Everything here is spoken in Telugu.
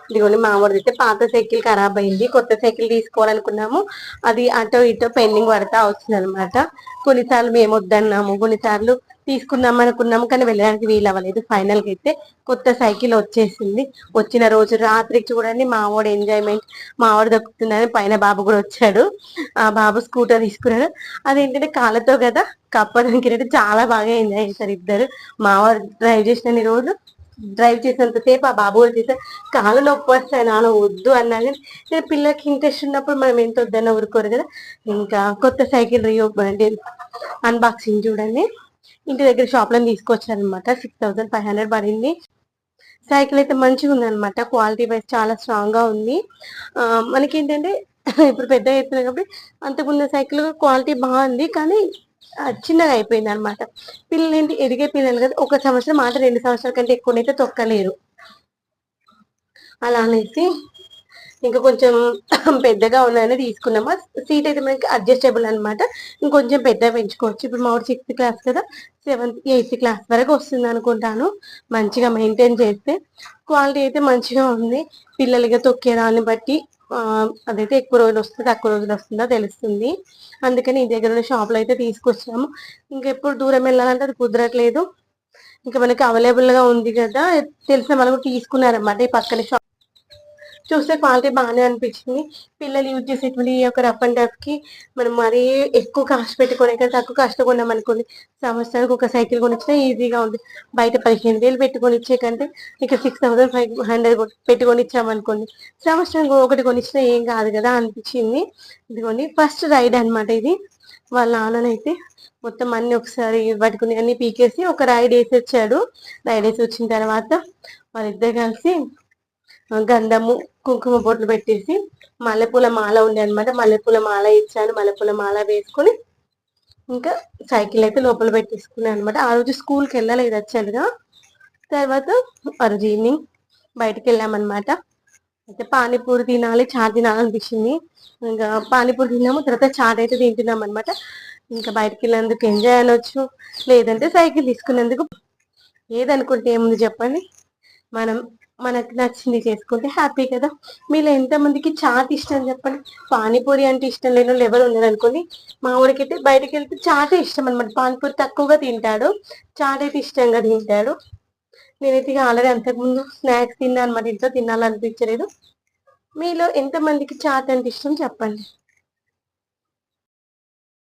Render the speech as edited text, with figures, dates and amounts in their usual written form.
ఇదిగోండి మావాడిదైతే పాత సైకిల్ ఖరాబ్ అయింది, కొత్త సైకిల్ తీసుకోవాలనుకున్నాము. అది అటో ఇటో పెండింగ్ పడతా వచ్చింది అనమాట. కొన్నిసార్లు మేము వద్దన్నాము, కొన్నిసార్లు తీసుకుందాం అనుకున్నాము, కానీ వెళ్ళడానికి వీలు అవ్వలేదు. ఫైనల్ గా అయితే కొత్త సైకిల్ వచ్చేసింది. వచ్చిన రోజు రాత్రికి చూడండి మావాడు ఎంజాయ్మెంట్, మావాడు దక్కుతుందని పైన బాబు కూడా వచ్చాడు. ఆ బాబు స్కూటర్ తీసుకున్నాడు. అదేంటంటే కాళ్ళతో కదా కప్పడానికి చాలా బాగా ఎంజాయ్ చేశారు ఇద్దరు. మావాడు డ్రైవ్ చేసిన రోజు డ్రైవ్ చేసినంతసేపు ఆ బాబు కూడా చేశారు. కాళ్ళు నొప్పి వస్తాయి నాన్న వద్దు అన్నా కానీ పిల్లలకి ఇంట్రెస్ట్ ఉన్నప్పుడు మనం ఎంత వద్దన్నా ఊరుకోరు కదా. ఇంకా కొత్త సైకిల్ అన్బాక్సింగ్ చూడండి. ఇంటి దగ్గర షాప్ లో తీసుకొచ్చారనమాట. 6500 పడింది. సైకిల్ అయితే మంచిగా ఉంది అనమాట. క్వాలిటీ వైజ్ చాలా స్ట్రాంగ్ గా ఉంది. మనకి ఏంటంటే ఇప్పుడు పెద్ద అవుతున్నాయి కాబట్టి అంతకుముందు సైకిల్ క్వాలిటీ బాగుంది, కానీ చిన్నగా అయిపోయింది అనమాట. పిల్లలు ఏంటి ఎదిగే పిల్లలు కదా, 1 సంవత్సరం మాట 2 సంవత్సరాల కంటే ఎక్కువనైతే తొక్కలేరు. అలా అనేసి ఇంకా కొంచెం పెద్దగా ఉన్నాయని తీసుకున్నామా. సీట్ అయితే మనకి అడ్జస్టబుల్ అనమాట. ఇంకొంచెం పెద్ద పెంచుకోవచ్చు. ఇప్పుడు మా 6th క్లాస్ కదా, 7th 8th క్లాస్ వరకు వస్తుంది అనుకుంటాను. మంచిగా మెయింటైన్ చేస్తే క్వాలిటీ అయితే మంచిగా ఉంది. పిల్లలుగా తొక్కేదాన్ని బట్టి అదైతే ఎక్కువ రోజులు వస్తుంది తక్కువ రోజులు వస్తుందో తెలుస్తుంది. అందుకని ఈ దగ్గర ఉన్న షాప్ లో అయితే తీసుకొచ్చాము. ఇంకెప్పుడు దూరం వెళ్ళాలంటే అది కుదరట్లేదు. ఇంకా మనకి అవైలబుల్ గా ఉంది కదా, తెలిసిన వాళ్ళు కూడా తీసుకున్నారన్నమాట ఈ పక్కన షాప్. చూస్తే క్వాలిటీ బాగానే అనిపించింది. పిల్లలు యూజ్ చేసేటువంటి ఈ యొక్క రఫ్ అండ్ టఫ్ కి మనం మరీ ఎక్కువ కాస్ట్ పెట్టుకునే కదా, తక్కువ కాస్ట్ కొన్నాం అనుకోండి, సంవత్సరానికి ఒక సైకిల్ కొనిచ్చినా ఈజీగా ఉంది. బయట 15,000 పెట్టుకొని ఇచ్చే కంటే ఇక 6500 పెట్టుకొని ఇచ్చామనుకోండి, సంవత్సరానికి ఒకటి కొనిచ్చినా ఏం కాదు కదా అనిపించింది. ఇదిగోండి ఫస్ట్ రైడ్ అనమాట ఇది. వాళ్ళ నాన్ననైతే మొత్తం అన్ని ఒకసారి పట్టుకుని అన్ని పీకేసి ఒక రైడ్ వేసి వచ్చాడు. రైడ్ వేసి వచ్చిన తర్వాత వాళ్ళిద్దరు కలిసి గంధము కుంకుమ బొట్లు పెట్టేసి మల్లెపూల మాల ఉండే అనమాట. మల్లెపూల మాల ఇచ్చాను. మల్లెపూల మాల వేసుకొని ఇంకా సైకిల్ అయితే లోపల పెట్టేసుకున్నాను అనమాట. ఆ రోజు స్కూల్కి వెళ్ళలేదు యాక్చువల్గా. తర్వాత ఆ రోజు ఈవినింగ్ బయటకు వెళ్ళామన్నమాట. అయితే పానీపూరి తినాలి, చాట్ తినాలనిపించింది. ఇంకా పానీపూరి తిన్నాము, తర్వాత చాట్ అయితే తింటున్నాం అనమాట. ఇంకా బయటకు వెళ్ళినందుకు ఎంజాయ్ అనొచ్చు, లేదంటే సైకిల్ తీసుకున్నందుకు. ఏదనుకుంటే ఏముంది చెప్పండి, మనం మనకు నచ్చింది చేసుకుంటే హ్యాపీ కదా. మీలో ఎంతమందికి చాట్ ఇష్టం చెప్పండి. పానీపూరి అంటే ఇష్టం లేని వాళ్ళు ఎవరు ఉన్నారు అనుకోండి. మా ఊరికైతే బయటకు వెళ్తే చాటే ఇష్టం అనమాట. పానీపూరి తక్కువగా తింటాడు, చాట్ అయితే ఇష్టంగా తింటాడు. నేనైతే ఆల్రెడీ అంతకుముందు స్నాక్స్ తిన్నా అనమాట, ఇంట్లో తినాలనిపించలేదు. మీలో ఎంతమందికి చాట్ అంటే ఇష్టం చెప్పండి.